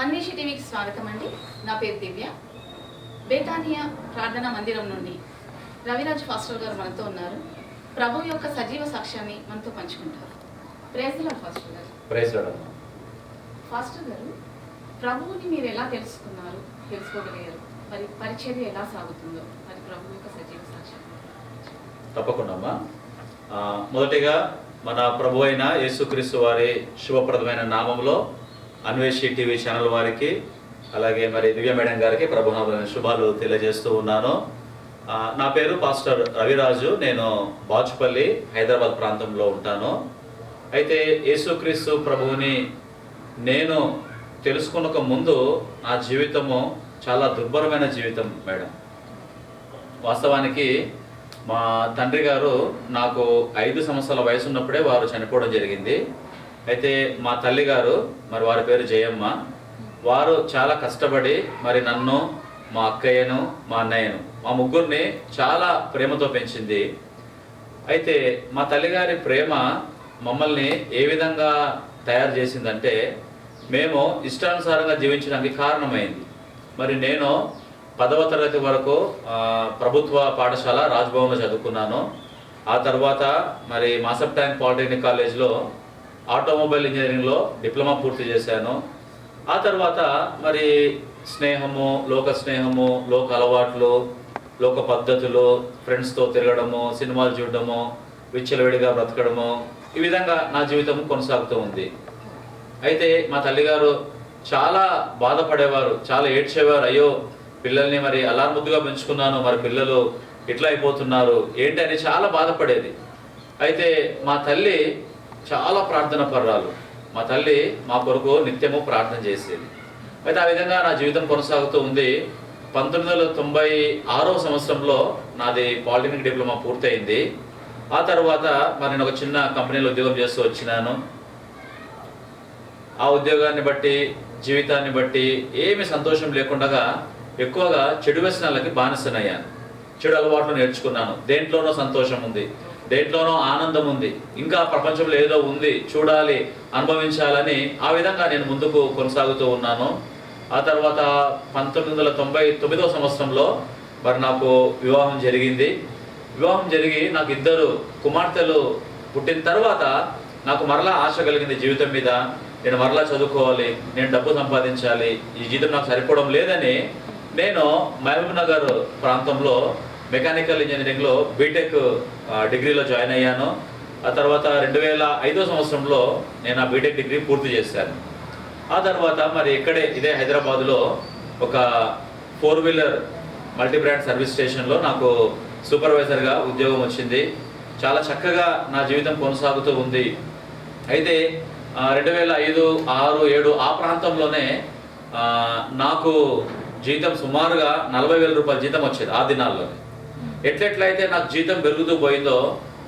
అన్వేషి టీవీకి స్వాగతం అండి. నా పేరు దివ్య. బేతానియా ప్రార్థనా మందిరం నుండి రవిరాజ్ ఫాస్టర్ గారు మనతో ఉన్నారు. ప్రభు యొక్క సజీవ సాక్ష్యాన్ని మనతో పంచుకుంటారు. ప్రైజ్ ది లార్డ్ ఫాస్టర్ గారు. Praise the Lord. ఫాస్టర్ గారు, ప్రభువుని మీరు ఎలా తెలుసుకోగలిగారు? మరి పరిచర్య ఎలా సాగుతుందో మరి ప్రభు యొక్క సజీవ సాక్ష్యం. తప్పకుండా అమ్మా. మొదటిగా మన ప్రభు అయిన యేసుక్రీస్తు వారి శుభప్రదమైన నామంలో అన్వేషి టీవీ ఛానల్ వారికి, అలాగే మరి దివ్య మేడం గారికి ప్రభునామమున శుభాలు తెలియజేస్తూ ఉన్నాను. నా పేరు పాస్టర్ రవిరాజు. నేను బాచుపల్లి, హైదరాబాద్ ప్రాంతంలో ఉంటాను. అయితే యేసుక్రీస్తు ప్రభువుని నేను తెలుసుకునక ముందు నా జీవితము చాలా దుర్భరమైన జీవితం మేడం. వాస్తవానికి మా తండ్రి గారు నాకు 5 సంవత్సరాల వయసు ఉన్నప్పుడే వారు చనిపోవడం జరిగింది. అయితే మా తల్లి గారు, మరి వారి పేరు జయమ్మ, వారు చాలా కష్టపడి మరి నన్ను, మా అక్కయ్యను, మా అన్నయ్యను, మా ముగ్గురిని చాలా ప్రేమతో పెంచింది. అయితే మా తల్లిగారి ప్రేమ మమ్మల్ని ఏ విధంగా తయారు చేసిందంటే, మేము ఇష్టానుసారంగా జీవించడానికి కారణమైంది. మరి నేను 10వ తరగతి వరకు ప్రభుత్వ పాఠశాల రాజ్భవన్లో చదువుకున్నాను. ఆ తర్వాత మరి మాసప్ ట్యాంక్ పాలిటెక్నిక్ కాలేజ్లో ఆటోమొబైల్ ఇంజనీరింగ్లో డిప్లొమా పూర్తి చేశాను. ఆ తర్వాత మరి స్నేహము, లోక అలవాట్లు, లోక పద్ధతులు, ఫ్రెండ్స్తో తిరగడము, సినిమాలు చూడడము, విచ్చలవిడిగా బ్రతకడము, ఈ విధంగా నా జీవితం కొనసాగుతూ ఉంది. అయితే మా తల్లిగారు చాలా బాధపడేవారు, చాలా ఏడ్చేవారు. అయ్యో, పిల్లల్ని మరి అల్లారుముద్దుగా పెంచుకున్నాను, మరి పిల్లలు ఇట్లా అయిపోతున్నారు ఏంటి అని చాలా బాధపడేది. అయితే మా తల్లి చాలా ప్రార్థన పర్రాలు. మా తల్లి మా కొరకు నిత్యము ప్రార్థన చేసేది. అయితే ఆ విధంగా నా జీవితం కొనసాగుతూ ఉంది. 1996వ సంవత్సరంలో నాది పాలిటెక్నిక్ డిప్లొమా పూర్తయింది. ఆ తర్వాత మరి నేను ఒక చిన్న కంపెనీలో ఉద్యోగం చేస్తూ వచ్చినాను. ఆ ఉద్యోగాన్ని బట్టి, జీవితాన్ని బట్టి ఏమి సంతోషం లేకుండా ఎక్కువగా చెడు వ్యసనాలకి బానిసనయ్యాను. చెడు అలవాట్లు నేర్చుకున్నాను. దేంట్లోనో సంతోషం ఉంది, దేంట్లోనో ఆనందం ఉంది, ఇంకా ప్రపంచంలో ఏదో ఉంది, చూడాలి, అనుభవించాలని ఆ విధంగా నేను ముందుకు కొనసాగుతూ ఉన్నాను. ఆ తర్వాత 1999వ సంవత్సరంలో మరి నాకు వివాహం జరిగింది. వివాహం జరిగి నాకు 2 కుమార్తెలు పుట్టిన తర్వాత నాకు మరలా ఆశ కలిగింది జీవితం మీద. నేను మరలా చదువుకోవాలి, నేను డబ్బు సంపాదించాలి, ఈ జీవితం నాకు సరిపోవడం లేదని నేను మహబూబ్ నగర్ ప్రాంతంలో మెకానికల్ ఇంజనీరింగ్లో బీటెక్ డిగ్రీలో జాయిన్ అయ్యాను. ఆ తర్వాత 2005వ సంవత్సరంలో నేను ఆ బీటెక్ డిగ్రీ పూర్తి చేశాను. ఆ తర్వాత మరి ఇదే హైదరాబాదులో ఒక 4 వీలర్ మల్టీ బ్రాండ్ సర్వీస్ స్టేషన్లో నాకు సూపర్వైజర్గా ఉద్యోగం వచ్చింది. చాలా చక్కగా నా జీవితం కొనసాగుతూ ఉంది. అయితే 2005, 6, 7 ఆ ప్రాంతంలోనే నాకు జీతం సుమారుగా 40,000 రూపాయల జీతం వచ్చేది ఆ దినాల్లోనే. ఎట్లయితే నాకు జీతం పెరుగుతూ పోయిందో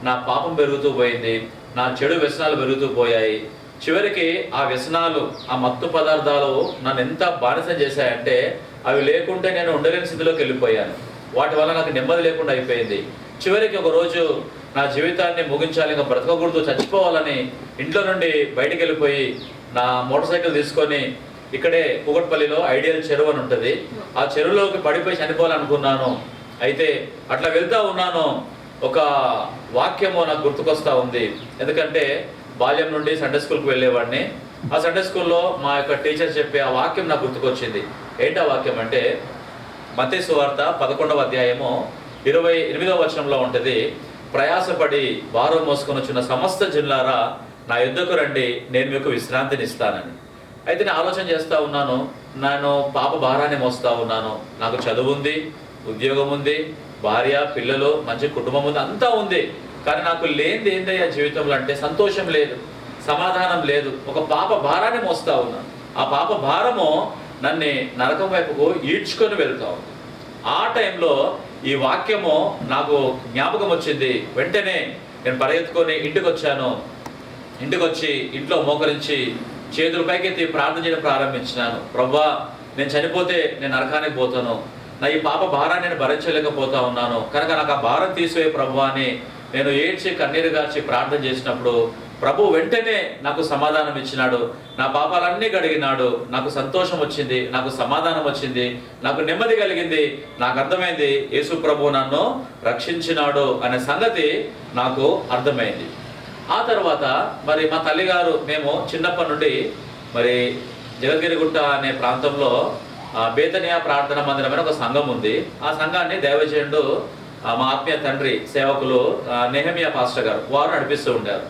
నా పాపం పెరుగుతూ పోయింది, నా చెడు వ్యసనాలు పెరుగుతూ పోయాయి. చివరికి ఆ వ్యసనాలు, ఆ మత్తు పదార్థాలు నన్ను ఎంత బానిసం చేశాయంటే అవి లేకుంటే నేను ఉండలేని స్థితిలోకి వెళ్ళిపోయాను. వాటి వల్ల నాకు నెమ్మది లేకుండా అయిపోయింది. చివరికి ఒక రోజు నా జీవితాన్ని ముగించాలి, ఇంకా బ్రతకకూడదు, చచ్చిపోవాలని ఇంట్లో నుండి బయటికి వెళ్ళిపోయి నా మోటార్ సైకిల్ తీసుకొని ఇక్కడే కూకట్పల్లిలో ఐడియల్ చెరువు అని ఉంటుంది, ఆ చెరువులోకి పడిపోయి చనిపోవాలనుకున్నాను. అయితే అట్లా వెళ్తూ ఉన్నాను, ఒక వాక్యము నాకు గుర్తుకొస్తూ ఉంది. ఎందుకంటే బాల్యం నుండి సండే స్కూల్కి వెళ్ళేవాడిని. ఆ సండే స్కూల్లో మా యొక్క టీచర్ చెప్పే ఆ వాక్యం నాకు గుర్తుకొచ్చింది. ఏంటి ఆ వాక్యం అంటే, మత్తయి సువార్త 11వ అధ్యాయము 28వ వచనంలో ఉంటుంది, ప్రయాసపడి భారం మోసుకొని వచ్చిన సమస్త జనులారా నా యుద్ధకు రండి, నేను మీకు విశ్రాంతిని ఇస్తానని. అయితే నేను ఆలోచన చేస్తూ ఉన్నాను, నేను పాప భారాన్ని మోస్తూ ఉన్నాను. నాకు చదువు ఉంది, ఉద్యోగం ఉంది, భార్య, పిల్లలు, మంచి కుటుంబం ఉంది, అంతా ఉంది. కానీ నాకు లేనిది ఏందయ్యా జీవితంలో అంటే సంతోషం లేదు, సమాధానం లేదు. ఒక పాప భారాన్ని మోస్తూ ఉన్నాను. ఆ పాప భారము నన్ను నరకం వైపుకు ఈడ్చుకొని వెళ్తా ఉంది. ఆ టైంలో ఈ వాక్యము నాకు జ్ఞాపకం వచ్చింది. వెంటనే నేను పరిగెత్తుకొని ఇంటికి వచ్చాను. ఇంటికి వచ్చి ఇంట్లో మోకరించి చేతుల పైకెత్తి ప్రార్థన చేయడం ప్రారంభించినాను. ప్రభువా, నేను చనిపోతే నేను నరకానికి పోతాను, నా ఈ పాప భారాన్ని నేను భరించలేకపోతా ఉన్నాను కనుక నాకు ఆ భారం తీసివే ప్రభువా అని నేను ఏడ్చి కన్నీరు గార్చి ప్రార్థన చేసినప్పుడు ప్రభు వెంటనే నాకు సమాధానం ఇచ్చినాడు, నా పాపాలన్నీ గడిగినాడు, నాకు సంతోషం వచ్చింది, నాకు సమాధానం వచ్చింది, నాకు నెమ్మది కలిగింది. నాకు అర్థమైంది యేసు ప్రభు నన్ను రక్షించినాడు అనే సంగతి నాకు అర్థమైంది. ఆ తర్వాత మరి మా తల్లిగారు, మేము చిన్నప్పటి నుండి మరి జగద్గిరిగుట్ట అనే ప్రాంతంలో బేతనియా ప్రార్థన మందిరం అనే ఒక సంఘం ఉంది. ఆ సంఘాన్ని దైవజనుడు మా ఆత్మీయ తండ్రి సేవకులు నెహమియా పాస్టర్ గారు వారు నడిపిస్తూ ఉంటారు.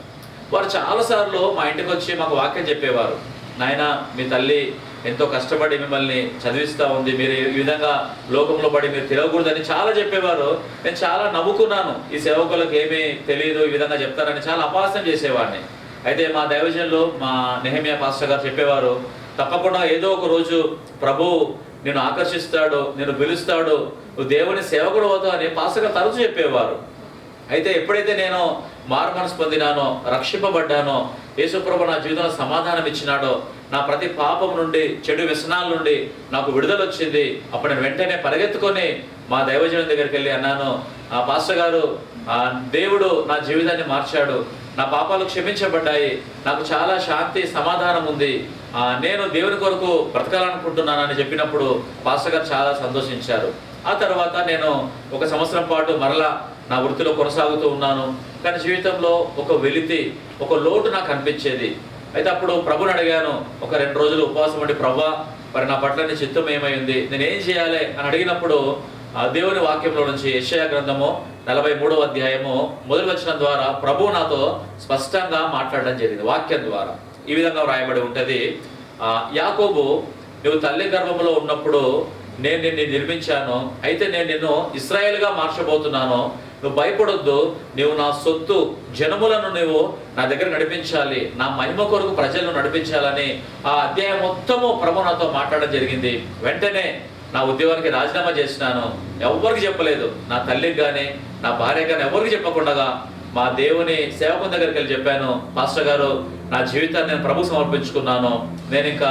వారు చాలాసార్లు మా ఇంటికి వచ్చి మాకు వాక్యం చెప్పేవారు. నాయన, మీ తల్లి ఎంతో కష్టపడి మిమ్మల్ని చదివిస్తూ ఉంది, మీరు ఈ విధంగా లోకంలో పడి మీరు తిరగకూడదని చాలా చెప్పేవారు. నేను చాలా నవ్వుకున్నాను, ఈ సేవకులకు ఏమీ తెలియదు, ఈ విధంగా చెప్తారని చాలా అపహాస్యం చేసేవాడిని. అయితే మా దైవజనులు మా నెహమియా పాస్టర్ గారు చెప్పేవారు, తప్పకుండా ఏదో ఒక రోజు ప్రభు నేను ఆకర్షిస్తాడు, నేను పిలుస్తాడు, నువ్వు దేవుని సేవకుడు అవుతావు అని పాస్టర్ గారు తరచు చెప్పేవారు. అయితే ఎప్పుడైతే నేను మారు మనసు పొందినానో, రక్షింపబడ్డానో, యేసుప్రభు నా జీవితంలో సమాధానం ఇచ్చినాడో, నా ప్రతి పాపం నుండి, చెడు వ్యసనాల నుండి నాకు విడుదల వచ్చింది. అప్పుడు నేను వెంటనే పరిగెత్తుకొని మా దైవజనుల దగ్గరికి వెళ్ళి అన్నాను, పాస్టర్ గారు, దేవుడు నా జీవితాన్ని మార్చాడు, నా పాపాలు క్షమించబడ్డాయి, నాకు చాలా శాంతి సమాధానం ఉంది, నేను దేవుని కొరకు బ్రతకాలనుకుంటున్నానని చెప్పినప్పుడు పాస్టర్ గారు చాలా సంతోషించారు. ఆ తర్వాత నేను 1 సంవత్సరం పాటు మరలా నా వృత్తిలో కొనసాగుతూ ఉన్నాను. కానీ జీవితంలో ఒక వెలితి, ఒక లోటు నాకు అనిపించేది. అయితే అప్పుడు ప్రభుని అడిగాను, ఒక 2 రోజులు ఉపవాసం ఉండి, ప్రభా మరి నా పట్ల నీ చిత్తం ఏమైంది, నేను ఏం చేయాలి అని అడిగినప్పుడు దేవుని వాక్యంలో నుంచి యెషయా గ్రంథము 43వ అధ్యాయము మొదటి వచనం ద్వారా ప్రభువు నాతో స్పష్టంగా మాట్లాడడం జరిగింది. వాక్యం ద్వారా ఈ విధంగా వ్రాయబడి ఉంటుంది, యాకోబు, నువ్వు తల్లి గర్భంలో ఉన్నప్పుడు నేను నిన్ను నిర్మించాను, అయితే నేను నిన్ను ఇశ్రాయేలుగా మార్చబోతున్నాను, నువ్వు భయపడొద్దు, నువ్వు నా సొత్తు జనములను నువ్వు నా దగ్గర నడిపించాలి, నా మహిమ కొరకు ప్రజలను నడిపించాలని ఆ అధ్యాయం మొత్తము ప్రభు నాతో మాట్లాడడం జరిగింది. వెంటనే నా ఉద్యోగానికి రాజీనామా చేసినాను. ఎవరికి చెప్పలేదు, నా తల్లికి కానీ నా భార్య కానీ ఎవరికి చెప్పకుండా మా దేవుని సేవకుని దగ్గరికి వెళ్ళి చెప్పాను, పాస్టర్ గారు, నా జీవితాన్ని నేను ప్రభు సమర్పించుకున్నాను, నేను ఇంకా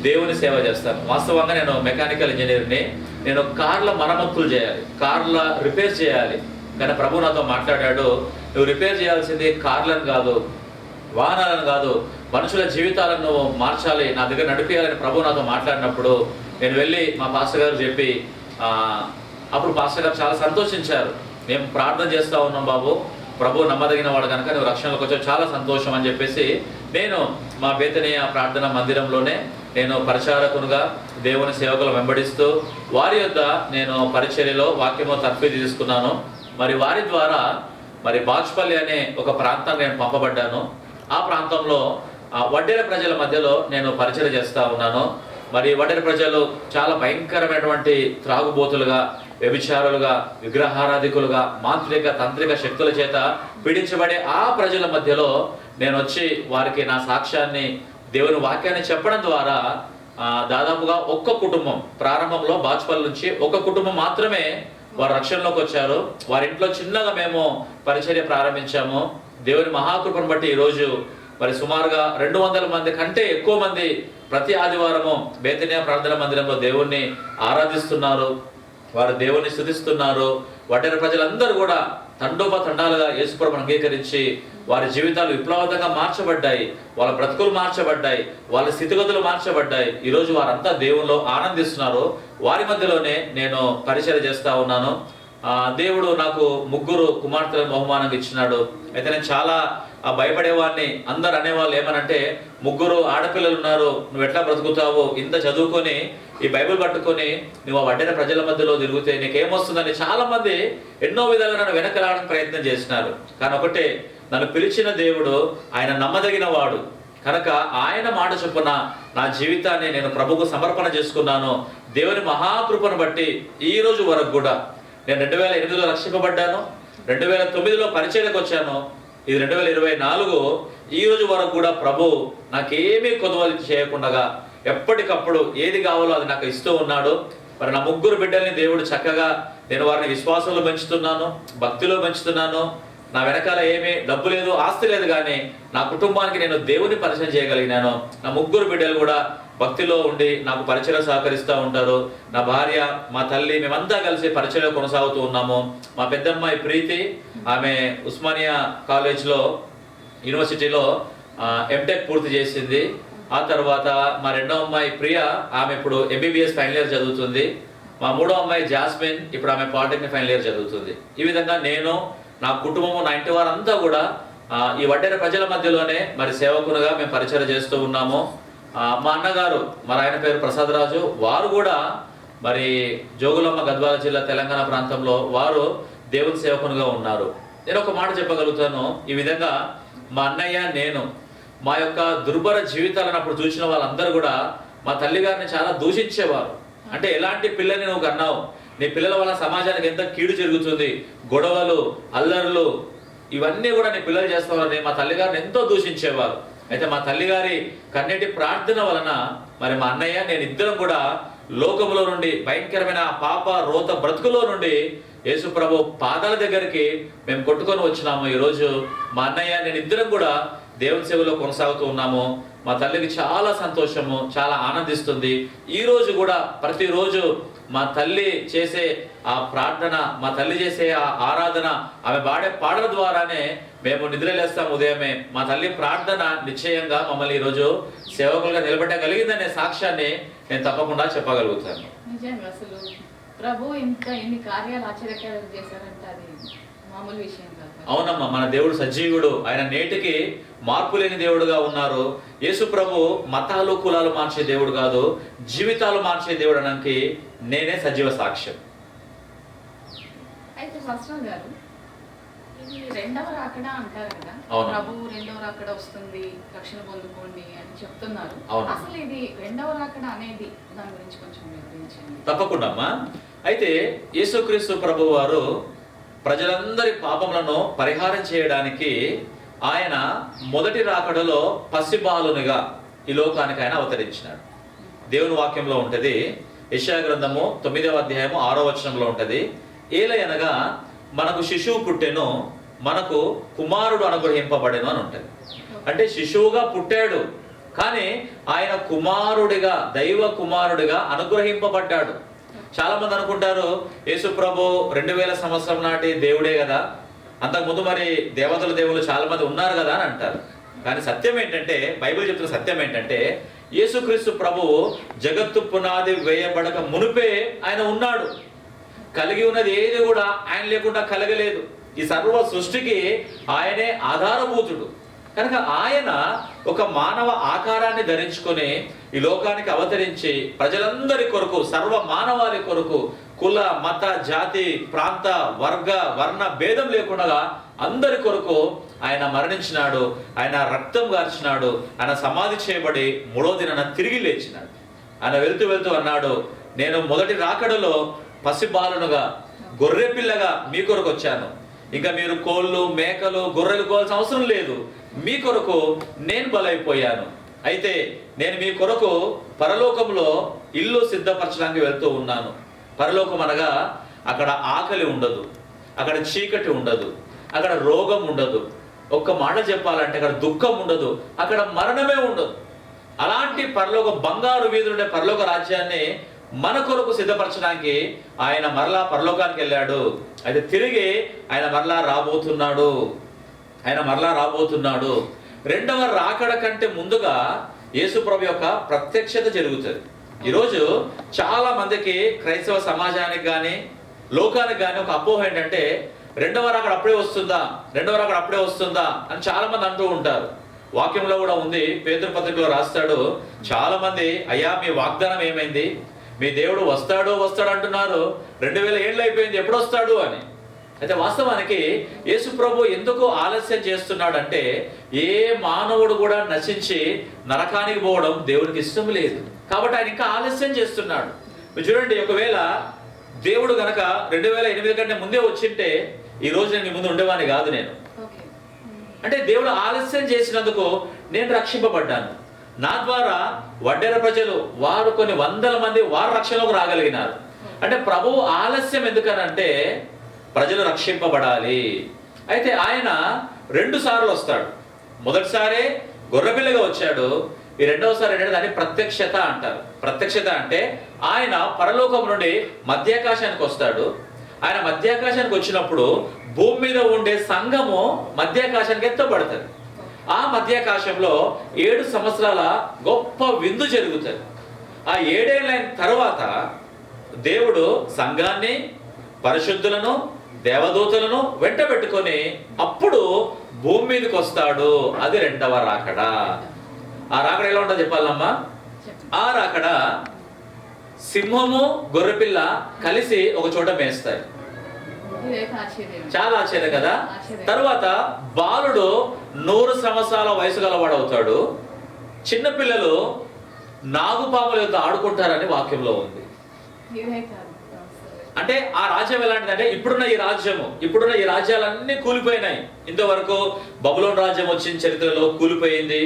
దేవుని సేవ చేస్తాను. వాస్తవంగా నేను మెకానికల్ ఇంజనీర్ని, నేను కార్ల మరమ్మతులు చేయాలి, కార్ల రిపేర్ చేయాలి. కానీ ప్రభు నాతో మాట్లాడాడు, నువ్వు రిపేర్ చేయాల్సింది కార్లను కాదు, వాహనాలను కాదు, మనుషుల జీవితాలను మార్చాలి, నా దగ్గర నడిపించాలని ప్రభు నాతో మాట్లాడినప్పుడు నేను వెళ్ళి మా పాస్టర్ గారు చెప్పి, అప్పుడు పాస్టర్ గారు చాలా సంతోషించారు. మేము ప్రార్థన చేస్తూ ఉన్నాం బాబు, ప్రభు నమ్మదగిన వాడు కనుక నువ్వు రక్షణలోకి వచ్చావు, చాలా సంతోషం అని చెప్పేసి నేను మా బేతనీయ ప్రార్థన మందిరంలోనే నేను పరిచారకునిగా దేవుని సేవకులు వెంబడిస్తూ వారి యొద్ద నేను పరిచర్యలో వాక్యము తర్ఫీదు తీసుకున్నాను. మరి వారి ద్వారా మరి బాచ్పల్లి అనే ఒక ప్రాంతాన్ని నేను పంపబడ్డాను. ఆ ప్రాంతంలో వడ్డెర ప్రజల మధ్యలో నేను పరిచర్య చేస్తూ ఉన్నాను. మరి వడ్డెర ప్రజలు చాలా భయంకరమైనటువంటి త్రాగుబోతులుగా, వ్యభిచారులుగా, విగ్రహారాధికులుగా, మాంత్రిక తంత్రిక శక్తుల చేత పీడించబడే ఆ ప్రజల మధ్యలో నేను వచ్చి వారికి నా సాక్ష్యాన్ని, దేవుని వాక్యాన్ని చెప్పడం ద్వారా దాదాపుగా ఒక్క కుటుంబం, ప్రారంభంలో బాచ్పల్లి నుంచి ఒక కుటుంబం మాత్రమే వారు రక్షణలోకి వచ్చారు. వారి ఇంట్లో చిన్నగా మేము పరిచర్య ప్రారంభించాము. దేవుని మహాకృపను బట్టి ఈరోజు మరి సుమారుగా 200 మంది కంటే ఎక్కువ మంది ప్రతి ఆదివారము బేతనియా ప్రార్థన మందిరంలో దేవుణ్ణి ఆరాధిస్తున్నారు, వారు దేవుణ్ణి స్తుతిస్తున్నారు. వడ్డెర ప్రజలందరూ కూడా తండోపతండాలుగా యేసుప్రభువును అంగీకరించి వారి జీవితాలు విప్లవంతంగా మార్చబడ్డాయి, వాళ్ళ బ్రతుకులు మార్చబడ్డాయి, వాళ్ళ స్థితిగతులు మార్చబడ్డాయి. ఈరోజు వారంతా దేవుల్లో ఆనందిస్తున్నారు. వారి మధ్యలోనే నేను పరిచర్య చేస్తూ ఉన్నాను. దేవుడు నాకు 3 కుమార్తెలను బహుమానంగా ఇచ్చినాడు. అయితే నేను చాలా భయపడేవాడిని. అందరు అనేవాళ్ళు ఏమనంటే, 3 ఆడపిల్లలు ఉన్నారు, నువ్వు ఎట్లా బ్రతుకుతావు, ఇంత చదువుకొని ఈ బైబిల్ పట్టుకొని నువ్వు ఆ వడ్డెర ప్రజల మధ్యలో తిరిగితే నీకేమొస్తుందని చాలా మంది ఎన్నో విధాలుగా నన్ను వెనక రావడానికి ప్రయత్నం చేసినారు. కానీ ఒకటే, నన్ను పిలిచిన దేవుడు ఆయన నమ్మదగిన వాడు కనుక ఆయన మాట చొప్పున నా జీవితాన్ని నేను ప్రభువుకు సమర్పణ చేసుకున్నాను. దేవుని మహాకృపను బట్టి ఈ రోజు వరకు కూడా నేను 2008లో రక్షింపబడ్డాను, 2009లో పరిచర్యకు వచ్చాను, ఇది 2024 ఈ రోజు వరకు కూడా ప్రభు నాకేమీ కొదవలు చేయకుండా ఎప్పటికప్పుడు ఏది కావాలో అది నాకు ఇస్తూ ఉన్నాడు. మరి నా 3 బిడ్డల్ని దేవుడు చక్కగా, నేను వారిని విశ్వాసంలో పెంచుతున్నాను, భక్తిలో పెంచుతున్నాను. నా వెనకాల ఏమీ డబ్బు లేదు, ఆస్తి లేదు, కానీ నా కుటుంబానికి నేను దేవుని పరిచయం చేయగలిగినాను. నా 3 బిడ్డలు కూడా భక్తిలో ఉండి నాకు పరిచయం సహకరిస్తూ ఉంటారు. నా భార్య, మా తల్లి, మేమంతా కలిసి పరిచయం కొనసాగుతూ ఉన్నాము. మా పెద్దమ్మాయి ప్రీతి, ఆమె ఉస్మానియా కాలేజ్లో, యూనివర్సిటీలో ఎంటెక్ పూర్తి చేసింది. ఆ తర్వాత మా రెండో అమ్మాయి ప్రియ, ఆమె ఇప్పుడు ఎంబీబీఎస్ ఫైనల్ ఇయర్ చదువుతుంది. మా మూడో అమ్మాయి జాస్మిన్, ఇప్పుడు ఆమె పాలిటెక్నిక్ ఫైనల్ ఇయర్ చదువుతుంది. ఈ విధంగా నేను, నా కుటుంబము, నా ఇంటి వారంతా కూడా ఈ వడ్డేర ప్రజల మధ్యలోనే మరి సేవకులుగా మేము పరిచయం చేస్తూ ఉన్నాము. మా అన్నగారు, మరి ఆయన పేరు ప్రసాద్ రాజు, వారు కూడా మరి జోగులమ్మ గద్వాల జిల్లా తెలంగాణ ప్రాంతంలో వారు దేవుని సేవకునిగా ఉన్నారు. నేను ఒక మాట చెప్పగలుగుతాను, ఈ విధంగా మా అన్నయ్య, నేను మా యొక్క దుర్భర జీవితాలను అప్పుడు చూసిన వాళ్ళందరూ కూడా మా తల్లిగారిని చాలా దూషించేవారు. అంటే ఎలాంటి పిల్లని నువ్వు కన్నావు, నీ పిల్లల వల్ల సమాజానికి ఎంత కీడు జరుగుతుంది, గొడవలు, అల్లర్లు, ఇవన్నీ కూడా నీ పిల్లలు చేస్తావని మా తల్లిగారిని ఎంతో దూషించేవారు. అయితే మా తల్లిగారి కన్నీటి ప్రార్థన వలన మరి మా అన్నయ్య, నేను ఇద్దరం కూడా లోకములో నుండి, భయంకరమైన పాప రోత బ్రతుకులో నుండి యేసు ప్రభు పాదాల దగ్గరికి మేము కొట్టుకొని వచ్చినాము. ఈరోజు మా అన్నయ్య, నేను ఇద్దరం కూడా దేవుని సేవలో కొనసాగుతూ ఉన్నాము. మా తల్లికి చాలా సంతోషము, చాలా ఆనందిస్తుంది. ఈ రోజు కూడా ప్రతిరోజు మా తల్లి చేసే ఆ ప్రార్థన, మా తల్లి చేసే ఆ ఆరాధన, ఆమె పాడే పాటల ద్వారానే మేము నిద్రలేస్తాం ఉదయమే. మా తల్లి ప్రార్థన నిశ్చయంగా మమ్మల్ని ఈరోజు సేవకులుగా నిలబెట్టగలిగిందనే సాక్ష్యాన్ని నేను తప్పకుండా చెప్పగలుగుతాను. నిజంగా అసలు ప్రభు ఇన్ని కార్యాలు ఆశ్చర్యకరంగా చేశారంటే అది మామూలు విషయం కాదు. అవునమ్మా, మన దేవుడు సజీవుడు. ఆయన నేటికి మార్పు లేని దేవుడుగా ఉన్నారు. యేసు ప్రభు మతాలు కులాలు మార్చే దేవుడు కాదు, జీవితాలు మార్చే దేవుడు అనడానికి నేనే సజీవ సాక్ష్యం. అయితే ఫస్టర్ గారు, ఇది రెండవ రాకడ అంటారు కదా, ప్రభు రెండవ రాకడ వస్తుంది, రక్షణ పొందుకోండి అని చెప్తున్నారు. అసలు ఇది రెండవ రాకడ అనేది దాని గురించి కొంచెం వివరించండి. తప్పకుండా అమ్మా. అయితే యేసుక్రీస్తు ప్రభు వారు ప్రజలందరి పాపములను పరిహారం చేయడానికి ఆయన మొదటి రాకడలో పసిబాలునిగా ఈ లోకానికి ఆయన అవతరించినాడు. దేవుని వాక్యంలో ఉంటది, యెషయా గ్రంథము 9వ అధ్యాయము 6వ వచనంలో ఉంటది, ఏలయనగా మనకు శిశువు పుట్టెను, మనకు కుమారుడు అనుగ్రహింపబడెను అని ఉంటది. అంటే శిశువుగా పుట్టాడు, కానీ ఆయన కుమారుడిగా, దైవ కుమారుడిగా అనుగ్రహింపబడ్డాడు. చాలా మంది అనుకుంటారు యేసు ప్రభు 2000 సంవత్సరం నాటి దేవుడే కదా, అంతకుముందు మరి దేవుళ్ళు చాలా మంది ఉన్నారు కదా అని అంటారు. కానీ సత్యం ఏంటంటే, బైబిల్ చెప్తున్న సత్యం ఏంటంటే, యేసుక్రీస్తు ప్రభువు జగత్తు పునాది వేయబడక మునుపే ఆయన ఉన్నాడు. కలిగి ఉన్నది ఏది కూడా ఆయన లేకుండా కలగలేదు. ఈ సర్వ సృష్టికి ఆయనే ఆధారభూతుడు. కనుక ఆయన ఒక మానవ ఆకారాన్ని ధరించుకొని ఈ లోకానికి అవతరించి ప్రజలందరి కొరకు, సర్వ మానవాళి కొరకు, కుల, మత, జాతి, ప్రాంత, వర్గ, వర్ణ భేదం లేకుండా అందరి కొరకు ఆయన మరణించినాడు. ఆయన రక్తం గార్చినాడు. ఆయన సమాధి చేయబడి 3వ దినాన తిరిగి లేచినాడు. ఆయన వెళ్తూ వెళ్తూ అన్నాడు, నేను మొదటి రాకడలో పసిబాలునుగా, గొర్రె పిల్లగా మీ కొరకు వచ్చాను. ఇంకా మీరు కోళ్ళు, మేకలు, గొర్రెలు కోవాల్సిన అవసరం లేదు. మీ కొరకు నేను బలైపోయాను. అయితే నేను మీ కొరకు పరలోకంలో ఇల్లు సిద్ధపరచడానికి వెళ్తూ ఉన్నాను. పరలోకం అనగా అక్కడ ఆకలి ఉండదు, అక్కడ చీకటి ఉండదు, అక్కడ రోగం ఉండదు. ఒక్క మాట చెప్పాలంటే అక్కడ దుఃఖం ఉండదు, అక్కడ మరణమే ఉండదు. అలాంటి పరలోక బంగారు వీధులుండే పరలోక రాజ్యాన్ని మన కొరకు సిద్ధపరచడానికి ఆయన మరలా పరలోకానికి వెళ్ళాడు. అయితే తిరిగి ఆయన మరలా రాబోతున్నాడు. రెండవ రాకడ కంటే ముందుగా యేసు ప్రభు యొక్క ప్రత్యక్షత జరుగుతుంది. ఈరోజు చాలా మందికి, క్రైస్తవ సమాజానికి కానీ లోకానికి కానీ ఒక అపోహ ఏంటంటే, రెండవ రాకడ అప్పుడే వస్తుందా అని చాలా మంది అంటూ ఉంటారు. వాక్యంలో కూడా ఉంది, పేతురు పత్రికలో రాస్తాడు, చాలా మంది, అయ్యా మీ వాగ్దానం ఏమైంది, మీ దేవుడు వస్తాడు అంటున్నారు, 2000 ఏళ్ళు అయిపోయింది, ఎప్పుడు వస్తాడు అని. అయితే వాస్తవానికి యేసు ప్రభు ఎందుకు ఆలస్యం చేస్తున్నాడంటే, ఏ మానవుడు కూడా నశించి నరకానికి పోవడం దేవుడికి ఇష్టం లేదు. కాబట్టి ఆయన ఇంకా ఆలస్యం చేస్తున్నాడు. మీరు చూడండి, ఒకవేళ దేవుడు గనక 2008 కంటే ముందే వచ్చింటే ఈ రోజు నేను మీ ముందు ఉండేవాడిని కాదు నేను. అంటే దేవుడు ఆలస్యం చేసినందుకు నేను రక్షింపబడ్డాను. నా ద్వారా వడ్డెర ప్రజలు, వారు కొన్ని వందల మంది వారు రక్షణలోకి రాగలిగినారు. అంటే ప్రభువు ఆలస్యం ఎందుకనంటే ప్రజలు రక్షింపబడాలి. అయితే ఆయన 2 సార్లు వస్తాడు. మొదటిసారి గొర్రెపిల్లగా వచ్చాడు. ఈ రెండవసారి ఏంటంటే దాన్ని ప్రత్యక్షత అంటారు. ప్రత్యక్షత అంటే ఆయన పరలోకం నుండి మధ్యాకాశానికి వస్తాడు. ఆయన మధ్యాకాశానికి వచ్చినప్పుడు భూమి మీద ఉండే సంఘము మధ్యాకాశానికి ఎత్తబడుతుంది. ఆ మధ్యాకాశంలో 7 సంవత్సరాల గొప్ప విందు జరుగుతుంది. ఆ 7 ఏళ్ళ తర్వాత దేవుడు సంఘాన్ని, పరిశుద్ధులను, దేవదూతలను వెంట పెట్టుకొని అప్పుడు భూమి మీదకి వస్తాడు. అది 2వ రాకడ. ఆ రాకడ ఎలా ఉంటుందో చెప్పాలమ్మా. ఆ రాకడ సింహము, గొర్రెపిల్ల కలిసి ఒక చోట మేస్తాయి. చాలా ఆశ్చర్యం కదా. తర్వాత బాలుడు 100 సంవత్సరాల వయసు గలవాడవుతాడు. చిన్నపిల్లలు నాగుపాముల యొక్క ఆడుకుంటారని వాక్యంలో ఉంది. అంటే ఆ రాజ్యం ఎలాంటిదంటే ఇప్పుడున్న ఈ రాజ్యాలన్నీ కూలిపోయినాయి. ఇంతవరకు బబులోన్ రాజ్యం వచ్చిన చరిత్రలో కూలిపోయింది.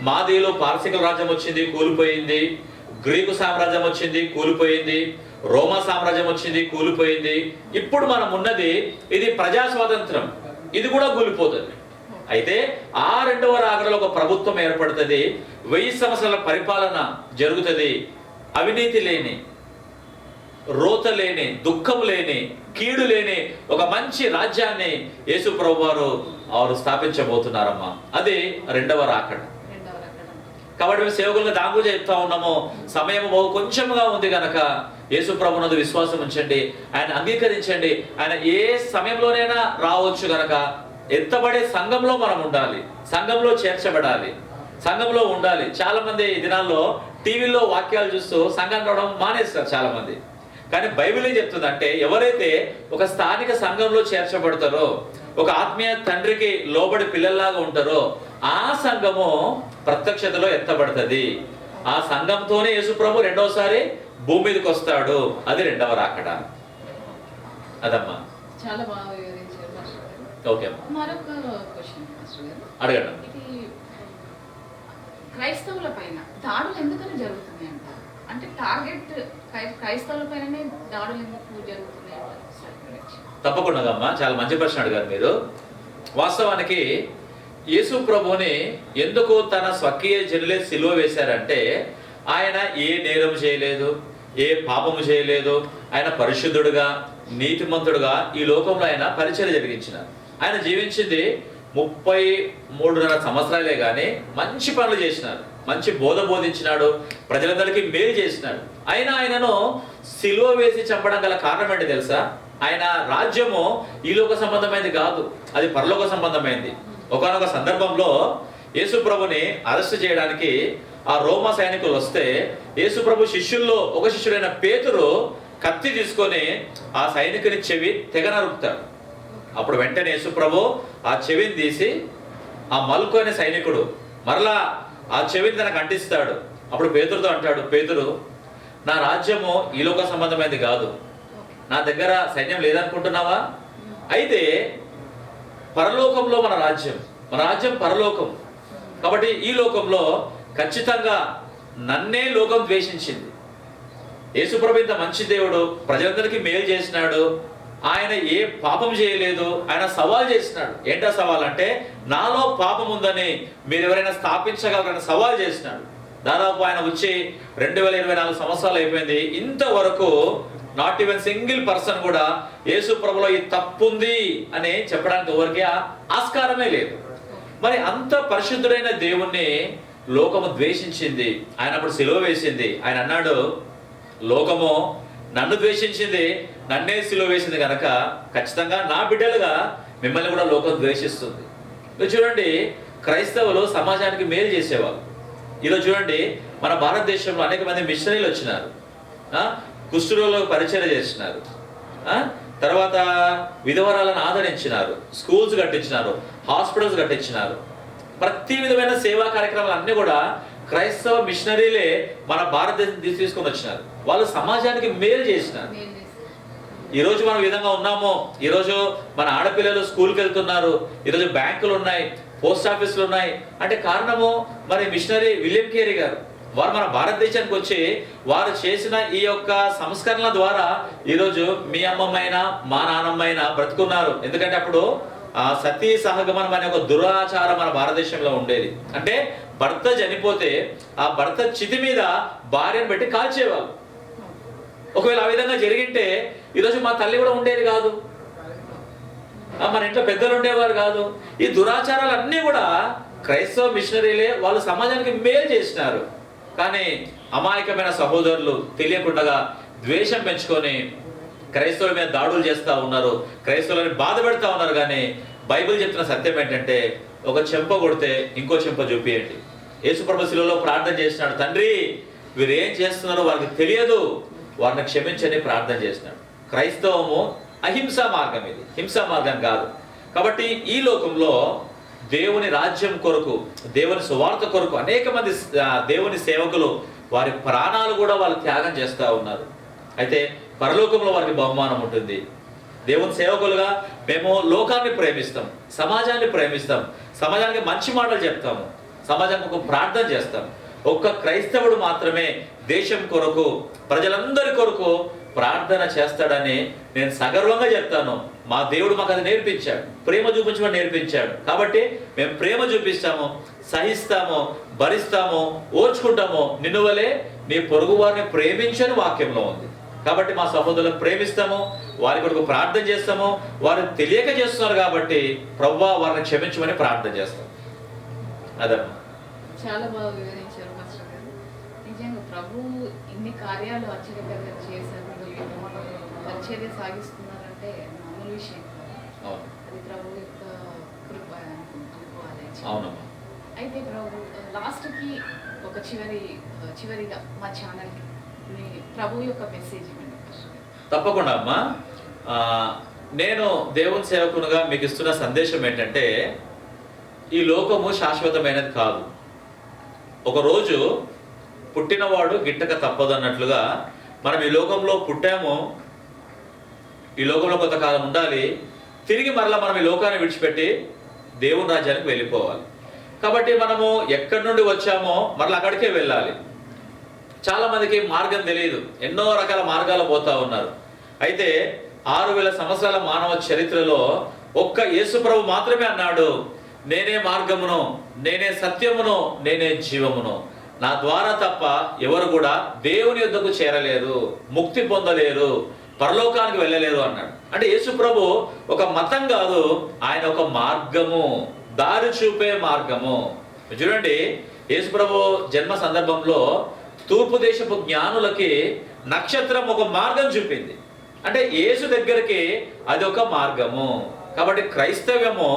మాదీలో పారసిక రాజ్యం వచ్చింది, కూలిపోయింది. గ్రీకు సామ్రాజ్యం వచ్చింది, కూలిపోయింది. రోమా సామ్రాజ్యం వచ్చింది, కూలిపోయింది. ఇప్పుడు మనం ఉన్నది ఇది ప్రజా స్వాతంత్రం, ఇది కూడా కూలిపోతుంది. అయితే ఆ 2వ రాకడలో ఒక ప్రభుత్వం ఏర్పడుతుంది. 1000 సంవత్సరాల పరిపాలన జరుగుతుంది. అవినీతి లేని, రోత లేని, దుఃఖం లేని, కీడు లేని ఒక మంచి రాజ్యాన్ని యేసు ప్రభు వారు స్థాపించబోతున్నారమ్మా. అది 2వ రాకడ. కాబట్టి మేము సేవకులుగా దాని గురించి చెప్తా ఉన్నాము. సమయం కొంచెంగా ఉంది కనుక యేసు ప్రభునందు విశ్వాసం ఉంచండి, ఆయన అంగీకరించండి. ఆయన ఏ సమయంలోనైనా రావచ్చు కనుక ఎత్తబడే సంఘంలో మనం ఉండాలి, సంఘంలో చేర్చబడాలి, సంఘంలో ఉండాలి. చాలా మంది ఈ దినాల్లో టీవీలో వాక్యాలు చూస్తూ సంఘం రావడం మానేస్తారు చాలా మంది. కానీ బైబిల్ ఏం చెప్తుందంటే ఎవరైతే ఒక స్థానిక సంఘంలో చేర్చబడతారో, ఒక ఆత్మీయ తండ్రికి లోబడి పిల్లల్లాగా ఉంటారో ఆ సంఘము ప్రత్యక్షతలో ఎత్తబడుతుంది. ఆ సంఘంతోనే యేసు ప్రభు 2వసారి భూమి మీదకి వస్తాడు. అది 2వ రాకడ. అదమ్మా. చాలా బాగా వివరించారు మాస్టర్ గారు. ఓకే మరొక క్వశ్చన్ మాస్టర్ గారు, అడగండి. ఇది క్రైస్తవుల పైన దాడులు ఎందుకని జరుగుతున్నాయి అంటారు? అంటే టార్గెట్ క్రైస్తవుల పైననే దాడులు ఎందుకు జరుగుతున్నాయి అంటారు? తప్పకుండా అమ్మా, చాలా మంచి ప్రశ్న అడిగారు మీరు. వాస్తవానికి యేసు ప్రభుని ఎందుకు తన స్వకీయ జనులే సిలువ వేశారంటే ఆయన ఏ నేరం చేయలేదు, ఏ పాపము చేయలేదు. ఆయన పరిశుద్ధుడుగా, నీతిమంతుడుగా ఈ లోకంలో ఆయన పరిచర్య జరిగించినారు. ఆయన జీవించింది 33.5 సంవత్సరాలే కానీ మంచి పనులు చేసినారు, మంచి బోధ బోధించినాడు, ప్రజలందరికీ మేలు చేసినాడు. అయినా ఆయనను సిలువ వేసి చంపడం గల కారణం ఏంటి తెలుసా? ఆయన రాజ్యము ఈ లోక సంబంధమైనది కాదు, అది పరలోక సంబంధమైనది. ఒకానొక సందర్భంలో యేసు ప్రభుని అరెస్ట్ చేయడానికి ఆ రోమా సైనికులు వస్తే యేసు ప్రభు శిష్యుల్లో ఒక శిష్యుడైన పేతురు కత్తి తీసుకొని ఆ సైనికుని చెవి తెగ నరుకుతాడు. అప్పుడు వెంటనే యేసు ప్రభు ఆ చెవిని తీసి ఆ మల్కు అనే సైనికుడు మరలా ఆ చెవిని తనకు అంటిస్తాడు. అప్పుడు పేతురుతో అంటాడు, పేతురు, నా రాజ్యము ఈ లోక సంబంధమైనది కాదు, నా దగ్గర సైన్యం లేదనుకుంటున్నావా? అయితే పరలోకంలో మన రాజ్యం పరలోకం. కాబట్టి ఈ లోకంలో ఖచ్చితంగా నన్నే లోకం ద్వేషించింది. యేసుప్రభు ఇంత మంచి దేవుడు, ప్రజలందరికీ మేలు చేసినాడు, ఆయన ఏ పాపం చేయలేదు. ఆయన సవాల్ చేసినాడు. ఏంటా సవాల్ అంటే నాలో పాపం ఉందని మీరు ఎవరైనా స్థాపించగలరని సవాల్ చేసినాడు. దాదాపు ఆయన వచ్చి 2024 సంవత్సరాలు అయిపోయింది. ఇంతవరకు నాట్ ఈవెన్ సింగిల్ పర్సన్ కూడా యేసు ప్రభులో ఈ తప్పు ఉంది అని చెప్పడానికి ఎవరికి ఆస్కారమే లేదు. మరి అంత పరిశుద్ధుడైన దేవుణ్ణి లోకము ద్వేషించింది. ఆయన అప్పుడు సిలువ వేసింది. ఆయన అన్నాడు, లోకము నన్ను ద్వేషించింది, నన్నే సిలువ వేసింది కనుక ఖచ్చితంగా నా బిడ్డలుగా మిమ్మల్ని కూడా లోకం ద్వేషిస్తుంది. మీరు చూడండి, క్రైస్తవులు సమాజానికి మేలు చేసేవాళ్ళు. ఈరోజు చూడండి, మన భారతదేశంలో అనేక మంది మిషనరీలు వచ్చినారు, కుష్ఠరోగులకు పరిచయం చేసినారు, తర్వాత విధవరాలను ఆదరించినారు, స్కూల్స్ కట్టించినారు, హాస్పిటల్స్ కట్టించినారు. ప్రతి విధమైన సేవా కార్యక్రమాలు అన్నీ కూడా క్రైస్తవ మిషనరీలే మన భారతదేశం తీసుకొని వచ్చినారు. వాళ్ళు సమాజానికి మేలు చేసినారు. ఈరోజు మనం ఈ విధంగా ఉన్నామో, ఈరోజు మన ఆడపిల్లలు స్కూల్కి వెళ్తున్నారు, ఈరోజు బ్యాంకులు ఉన్నాయి, పోస్ట్ ఆఫీసులు ఉన్నాయి అంటే కారణము మరి మిషనరీ విలియం కేరీ గారు. వారు మన భారతదేశానికి వచ్చి వారు చేసిన ఈ యొక్క సంస్కరణల ద్వారా ఈరోజు మీ అమ్మమ్మైనా మా నాన్నమ్మైనా బ్రతుకున్నారు. ఎందుకంటే అప్పుడు సతీ సహగమనం అనే ఒక దురాచారం మన భారతదేశంలో ఉండేది. అంటే భర్త చనిపోతే ఆ భర్త చితి మీద భార్యను పెట్టి కాల్చేవాళ్ళు. ఒకవేళ ఆ విధంగా జరిగింటే ఈరోజు మా తల్లి కూడా ఉండేది కాదు, మన ఇంట్లో పెద్దలు ఉండేవారు కాదు. ఈ దురాచారాలన్నీ కూడా క్రైస్తవ మిషనరీలే వాళ్ళు సమాజానికి మేలు చేసినారు. కానీ అమాయకమైన సహోదరులు తెలియకుండా ద్వేషం పెంచుకొని క్రైస్తవుల మీద దాడులు చేస్తూ ఉన్నారు, క్రైస్తవులని బాధ పెడతా ఉన్నారు. కానీ బైబిల్ చెప్తున్న సత్యం ఏంటంటే, ఒక చెంప కొడితే ఇంకో చెంప చూపియండి. యేసుప్రభు శిలువలో ప్రార్థన చేసినాడు, తండ్రి వీరు ఏం చేస్తున్నారో వారికి తెలియదు, వారిని క్షమించని ప్రార్థన చేసినాడు. క్రైస్తవము అహింసా మార్గం, ఇది హింసా మార్గం కాదు. కాబట్టి ఈ లోకంలో దేవుని రాజ్యం కొరకు, దేవుని సువార్త కొరకు అనేక మంది దేవుని సేవకులు వారి ప్రాణాలు కూడా వాళ్ళు త్యాగం చేస్తూ ఉన్నారు. అయితే పరలోకంలో వారికి బహుమానం ఉంటుంది. దేవుని సేవకులుగా మేము లోకాన్ని ప్రేమిస్తాం, సమాజాన్ని ప్రేమిస్తాం, సమాజానికి మంచి మాటలు చెప్తాము, సమాజానికి ఒక ప్రార్థన చేస్తాం. ఒక్క క్రైస్తవుడు మాత్రమే దేశం కొరకు, ప్రజలందరి కొరకు ప్రార్థన చేస్తాడని నేను సగర్వంగా చెప్తాను. మా దేవుడు మాకు అది నేర్పించాడు, ప్రేమ చూపించమని నేర్పించాడు. కాబట్టి మేము ప్రేమ చూపిస్తాము, సహిస్తాము, భరిస్తాము, ఓర్చుకుంటాము. నిన్ను వలె నీ పొరుగు వారిని ప్రేమించని వాక్యంలో ఉంది. కాబట్టి మా సహోదరులను ప్రేమిస్తాము, వారి కొరకు ప్రార్థన చేస్తాము. వారు తెలియక చేస్తున్నారు కాబట్టి ప్రభువా వారిని క్షమించమని ప్రార్థన చేస్తాం. అదమ్మా. చాలా బాగా వివరించారు మాస్టర్ గారు. నిజంగా ప్రభు ఇన్ని కార్యాలు ఆశ్చర్యకరంగా చేశారు, పరిచర్య సాగిస్తున్నారంటే మామూలు విషయం కాదు. అది ప్రభు యొక్క కృప అనుకోవాలి. అవునమ్మా. అయితే ప్రభు లాస్ట్కి ఒక చివరిగా మా ఛానల్కి ప్రభు యొక్క మెసేజ్ ఇవ్వండి. తప్పకుండా అమ్మా. నేను దేవుని సేవకునిగా మీకు ఇస్తున్న సందేశం ఏంటంటే, ఈ లోకము శాశ్వతమైనది కాదు. ఒకరోజు పుట్టినవాడు గిట్టక తప్పదు అన్నట్లుగా మనం ఈ లోకంలో పుట్టాము, ఈ లోకంలో కొంతకాలం ఉండాలి, తిరిగి మరలా మనం ఈ లోకాన్ని విడిచిపెట్టి దేవుని రాజ్యానికి వెళ్ళిపోవాలి. కాబట్టి మనము ఎక్కడి నుండి వచ్చామో మరలా అక్కడికే వెళ్ళాలి. చాలా మందికి మార్గం తెలియదు, ఎన్నో రకాల మార్గాలు పోతా ఉన్నారు. అయితే 6000 సంవత్సరాల మానవ చరిత్రలో ఒక్క యేసుప్రభు మాత్రమే అన్నాడు, నేనే మార్గమును, నేనే సత్యమును, నేనే జీవమును, నా ద్వారా తప్ప ఎవరు కూడా దేవుని యొద్దకు చేరలేరు, ముక్తి పొందలేరు, పరలోకానికి వెళ్ళలేరు అన్నాడు. అంటే యేసుప్రభు ఒక మతం కాదు, ఆయన ఒక మార్గము, దారి చూపే మార్గము. చూడండి, యేసుప్రభు జన్మ సందర్భంలో తూర్పు దేశపు జ్ఞానులకి నక్షత్రం ఒక మార్గం చూపింది. అంటే యేసు దగ్గరికి అది ఒక మార్గము. కాబట్టి క్రైస్తవ్యము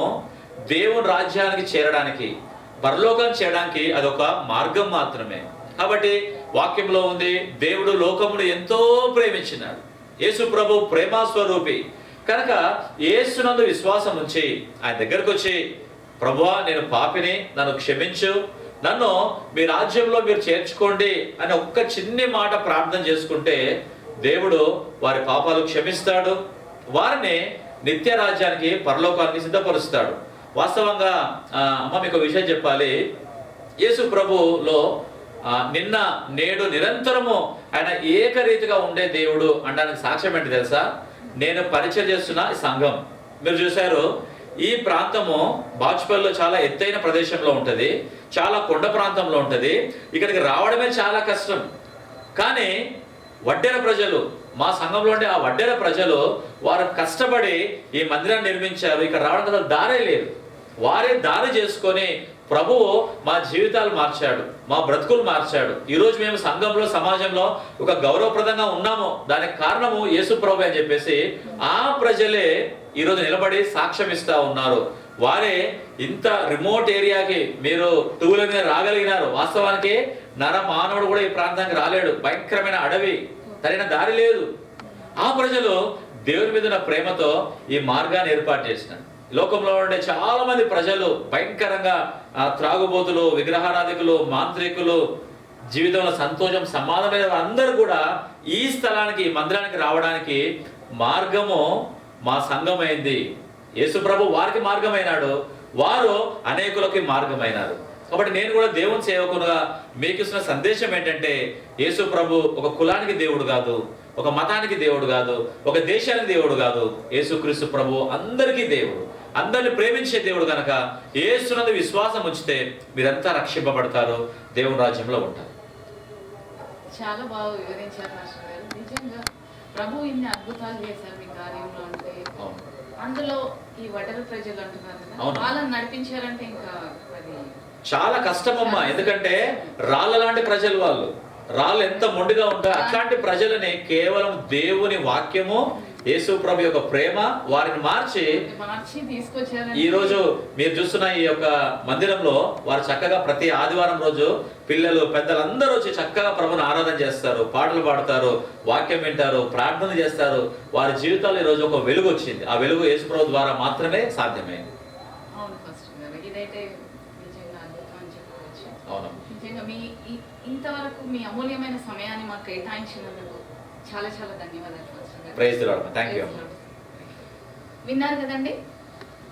దేవుని రాజ్యానికి చేరడానికి, పరలోకం చేయడానికి అదొక మార్గం మాత్రమే. కాబట్టి వాక్యంలో ఉంది, దేవుడు లోకమును ఎంతో ప్రేమించినాడు. యేసు ప్రభు ప్రేమాస్వరూపి కనుక యేసునందు విశ్వాసం ఉంచి ఆయన దగ్గరకు వచ్చి, ప్రభువా నేను పాపిని, నన్ను క్షమించు, నన్ను మీ రాజ్యంలో మీరు చేర్చుకోండి అని ఒక్క చిన్ని మాట ప్రార్థన చేసుకుంటే దేవుడు వారి పాపాలు క్షమిస్తాడు, వారిని నిత్య రాజ్యానికి, పరలోకానికి సిద్ధపరుస్తాడు. వాస్తవంగా అమ్మ మీకు విషయం చెప్పాలి, యేసు ప్రభులో నిన్న నేడు నిరంతరము ఆయన ఏకరీతిగా ఉండే దేవుడు అనడానికి సాక్ష్యం ఏంటి తెలుసా? నేను పరిచయం చేస్తున్న ఈ సంఘం మీరు చూశారు, ఈ ప్రాంతము బాచుపల్లిలో చాలా ఎత్తైన ప్రదేశంలో ఉంటుంది, చాలా కొండ ప్రాంతంలో ఉంటుంది. ఇక్కడికి రావడమే చాలా కష్టం. కానీ వడ్డెర ప్రజలు, మా సంఘంలో ఉండే ఆ వడ్డెర ప్రజలు, వారు కష్టపడి ఈ మందిరాన్ని నిర్మించారు. ఇక్కడ రావడానికి అసలు దారే లేదు. వారే దారి చేసుకొని ప్రభువు మా జీవితాలు మార్చాడు, మా బ్రతుకులు మార్చాడు. ఈరోజు మేము సంఘంలో, సమాజంలో ఒక గౌరవప్రదంగా ఉన్నాము. దానికి కారణము యేసు ప్రభు అని చెప్పేసి ఆ ప్రజలే ఈరోజు నిలబడి సాక్ష్యం ఇస్తా ఉన్నారు. వారే ఇంత రిమోట్ ఏరియాకి మీరు టూ వీలర్ మీద రాగలిగినారు. వాస్తవానికి నర మానవుడు కూడా ఈ ప్రాంతానికి రాలేడు, భయంకరమైన అడవి, సరైన దారి లేదు. ఆ ప్రజలు దేవుని మీద ఉన్న ప్రేమతో ఈ మార్గాన్ని ఏర్పాటు చేసినారు. లోకంలో ఉండే చాలా మంది ప్రజలు భయంకరంగా త్రాగుబోతులు, విగ్రహారాధికులు, మాంత్రికులు, జీవితంలో సంతోషం సమాధానమైన అందరూ కూడా ఈ స్థలానికి, ఈ మందిరానికి రావడానికి మార్గము మా సంఘమైంది. యేసు ప్రభు వారికి మార్గమైనాడు, వారు అనేకులకి మార్గమైనారు. కాబట్టి నేను కూడా దేవుని సేవకునుగా మీకు ఇస్తున్న సందేశం ఏంటంటే, యేసు ప్రభు ఒక కులానికి దేవుడు కాదు, ఒక మతానికి దేవుడు కాదు, ఒక దేశానికి దేవుడు కాదు. యేసుక్రీస్తు ప్రభు అందరికీ దేవుడు, అందరిని ప్రేమించే దేవుడు. కనుక యేసునందు విశ్వాసం ఉంచితే మీరంతా రక్షింపబడతారు, దేవుని రాజ్యంలో ఉంటారు. చాలా బాగా వివరించారు మాస్టర్ గారు. నిజంగా ప్రభు ఇన్ని అద్భుతాలు చేశారు మీ కార్యంలో. అంటే అందులో ఈ వడరు ప్రజలు అంటున్నారు కదా, అవును. వాళ్ళని నడిపించారంటే ఇంకా అది చాలా కష్టమమ్మా. ఎందుకంటే రాళ్ళ లాంటి ప్రజలు వాళ్ళు. రాళ్ళు ఎంత మొండిగా ఉంటాయి. అట్లాంటి ప్రజలని కేవలం దేవుని వాక్యము, యేసు ప్రభు యొక్క ప్రేమ వారిని మార్చి తీసుకొచ్చారు. ఈ రోజు మీరు చూస్తున్న ఈ యొక్క మందిరంలో వారు చక్కగా ప్రతి ఆదివారం రోజు పిల్లలు పెద్దలందరూ వచ్చి చక్కగా ప్రభుని ఆరాధన చేస్తారు, పాటలు పాడతారు, వాక్యం వింటారు, ప్రార్థన చేస్తారు. వారి జీవితాల్లో ఈ రోజు ఒక వెలుగు వచ్చింది. ఆ వెలుగు యేసు ప్రభు ద్వారా మాత్రమే సాధ్యమైంది. అవును పాస్టర్ గారు, ఇదైతే నిజంగా అద్భుతం అని చెప్పుకోవచ్చు. అవును. నిజంగా మీ ఇంతవరకు మీ అమూల్యమైన సమయాన్ని మాకు కేటాయించినందుకు చాలా చాలా ధన్యవాదాలు పాస్టర్ గారు. Praise the Lord. థాంక్యూ. విన్నారు కదండి,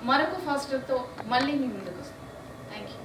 మరొక ఫాస్టర్తో మళ్ళీ మీ ముందుకు వస్తాం.